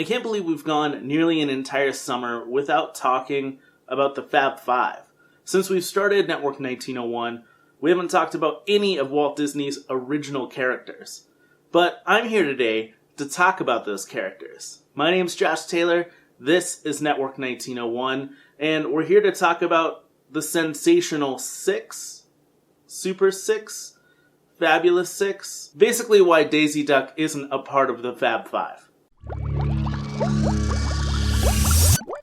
I can't believe we've gone nearly an entire summer without talking about the Fab Five. Since we've started Network 1901, we haven't talked about any of Walt Disney's original characters. But I'm here today to talk about those characters. My name's Josh Taylor, this is Network 1901, and we're here to talk about the Sensational Six, Super Six, Fabulous Six, basically why Daisy Duck isn't a part of the Fab Five.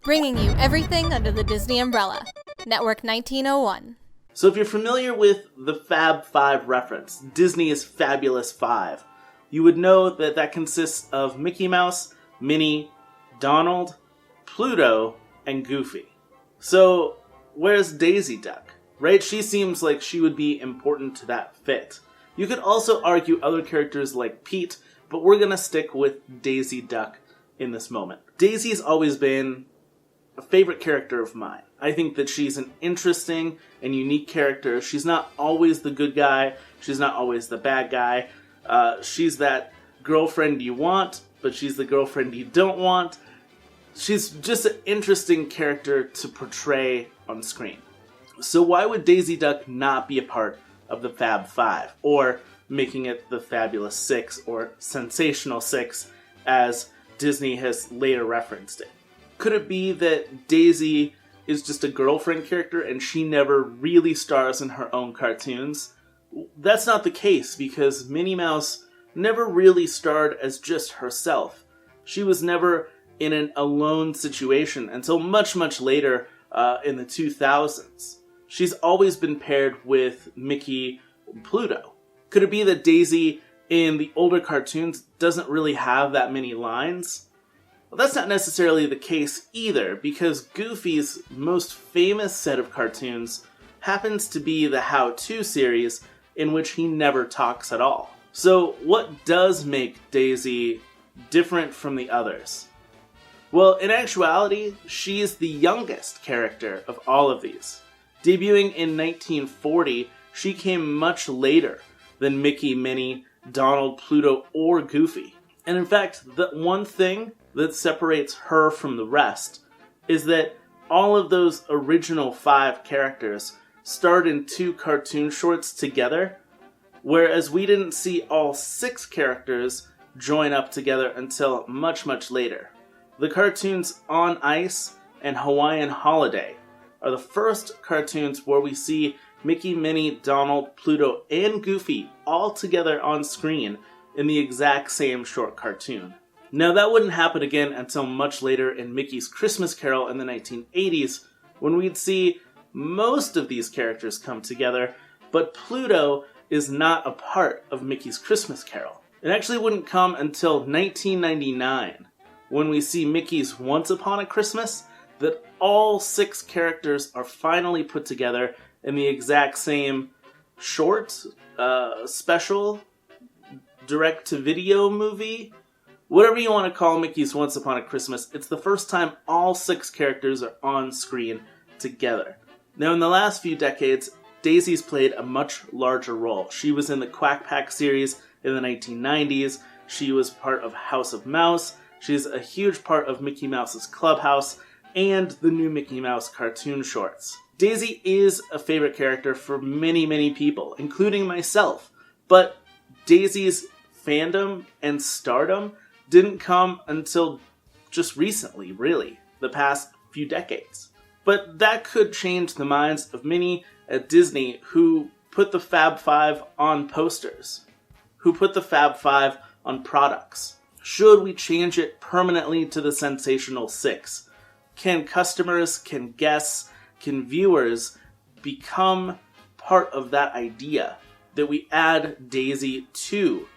Bringing you everything under the Disney umbrella. Network 1901. So if you're familiar with the Fab Five reference, Disney's Fabulous Five, you would know that that consists of Mickey Mouse, Minnie, Donald, Pluto, and Goofy. So where's Daisy Duck? Right? She seems like she would be important to that fit. You could also argue other characters like Pete, but we're going to stick with Daisy Duck in this moment. Daisy's always been a favorite character of mine. I think that she's an interesting and unique character. She's not always the good guy. She's not always the bad guy. She's that girlfriend you want, but she's the girlfriend you don't want. She's just an interesting character to portray on screen. So why would Daisy Duck not be a part of the Fab Five, or making it the Fabulous Six, or Sensational Six, as Disney has later referenced it? Could it be that Daisy is just a girlfriend character and she never really stars in her own cartoons? That's not the case, because Minnie Mouse never really starred as just herself. She was never in an alone situation until much, much later in the 2000s. She's always been paired with Mickey and Pluto. Could it be that Daisy in the older cartoons doesn't really have that many lines? Well, that's not necessarily the case either, because Goofy's most famous set of cartoons happens to be the How To series, in which he never talks at all. So what does make Daisy different from the others? Well, in actuality, she's the youngest character of all of these. Debuting in 1940, she came much later than Mickey, Minnie, Donald, Pluto, or Goofy. And in fact, the one thing that separates her from the rest is that all of those original 5 characters starred in 2 cartoon shorts together, whereas we didn't see all 6 characters join up together until much, much later. The cartoons On Ice and Hawaiian Holiday are the first cartoons where we see Mickey, Minnie, Donald, Pluto, and Goofy all together on screen in the exact same short cartoon. Now that wouldn't happen again until much later in Mickey's Christmas Carol in the 1980s, when we'd see most of these characters come together, but Pluto is not a part of Mickey's Christmas Carol. It actually wouldn't come until 1999, when we see Mickey's Once Upon a Christmas, that all 6 characters are finally put together in the exact same short, special, direct-to-video movie. Whatever you want to call Mickey's Once Upon a Christmas, it's the first time all 6 characters are on screen together. Now, in the last few decades, Daisy's played a much larger role. She was in the Quack Pack series in the 1990s. She was part of House of Mouse. She's a huge part of Mickey Mouse's Clubhouse and the new Mickey Mouse cartoon shorts. Daisy is a favorite character for many, many people, including myself. But Daisy's fandom and stardom didn't come until just recently, really, the past few decades. But that could change the minds of many at Disney who put the Fab Five on posters, who put the Fab Five on products. Should we change it permanently to the Sensational Six? Can customers, can guests, can viewers become part of that idea that we add Daisy to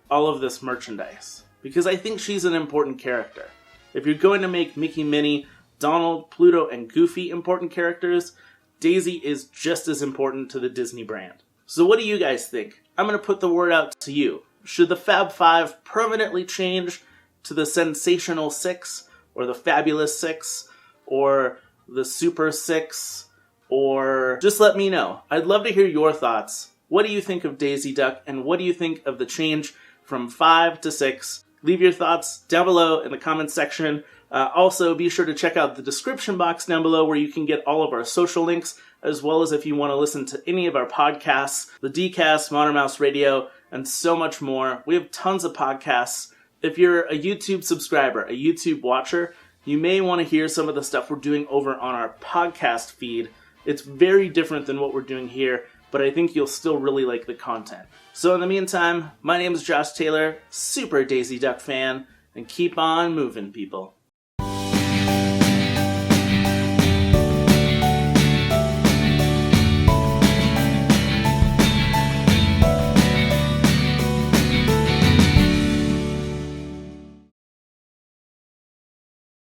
all of this merchandise? Because I think she's an important character. If you're going to make Mickey, Minnie, Donald, Pluto, and Goofy important characters, Daisy is just as important to the Disney brand. So what do you guys think? I'm going to put the word out to you. Should the Fab Five permanently change to the Sensational Six, or the Fabulous Six, or the Super Six, or just let me know. I'd love to hear your thoughts. What do you think of Daisy Duck, and what do you think of the change from 5 to 6? Leave your thoughts down below in the comments section. Also, be sure to check out the description box down below where you can get all of our social links, as well as if you want to listen to any of our podcasts, the DCast, Modern Mouse Radio, and so much more. We have tons of podcasts. If you're a YouTube subscriber, a YouTube watcher, you may want to hear some of the stuff we're doing over on our podcast feed. It's very different than what we're doing here, but I think you'll still really like the content. So in the meantime, my name is Josh Taylor, super Daisy Duck fan, and keep on moving, people.